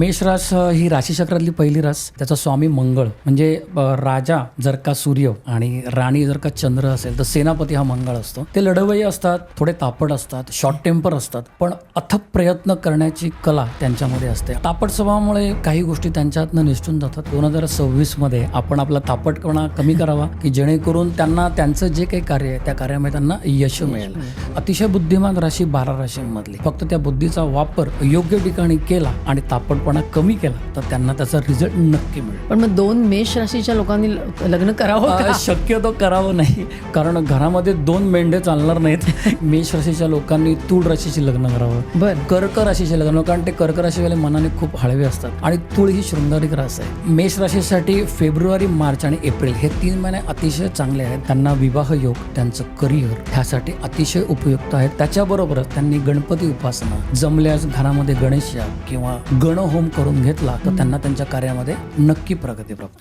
मेष रास ही राशीचक्रातली पहिली रास. त्याचा स्वामी मंगळ. म्हणजे राजा जर का सूर्य आणि राणी जर का चंद्र असेल तर सेनापती हा मंगळ असतो. ते लढवय्ये असतात, थोडे तापट असतात, शॉर्ट टेम्पर असतात, पण अथक प्रयत्न करण्याची कला त्यांच्यामध्ये असते. तापट स्वभावामुळे काही गोष्टी त्यांच्यातनं निसटून जातात. 2026 मध्ये आपण आपला तापटपणा कमी करावा की जेणेकरून त्यांना त्यांचं जे काही कार्य आहे त्या कार्यामध्ये त्यांना यश मिळेल. अतिशय बुद्धिमान राशी 12 राशींमधली. फक्त त्या बुद्धीचा वापर योग्य ठिकाणी केला आणि तापटपणा कमी केला तर त्यांना त्याचा रिझल्ट नक्की मिळेल. पण मग 2 मेष राशीच्या लोकांनी लग्न करावं का? शक्यतो करावं नाही, कारण घरामध्ये 2 मेंढे चालणार नाहीत. मेष राशीच्या लोकांनी तूळ राशीची लग्न करावं. बरं. कर्क राशीचे लग्न, कारण ते कर्क राशीवाले मनाने खूप हळवे असतात आणि तूळ ही शृंगारिक रास आहे. मेष राशीसाठी फेब्रुवारी, मार्च आणि एप्रिल हे 3 महिने अतिशय चांगले आहेत. त्यांना विवाह योग, त्यांचं करिअर ह्यासाठी अतिशय उपयुक्त आहेत. त्याच्याबरोबरच त्यांनी गणपती उपासना, जमल्यास घरामध्ये गणेश याग किंवा गणहोम करून घेतला तर त्यांना त्यांच्या कार्यामध्ये नक्की प्रगती प्राप्त.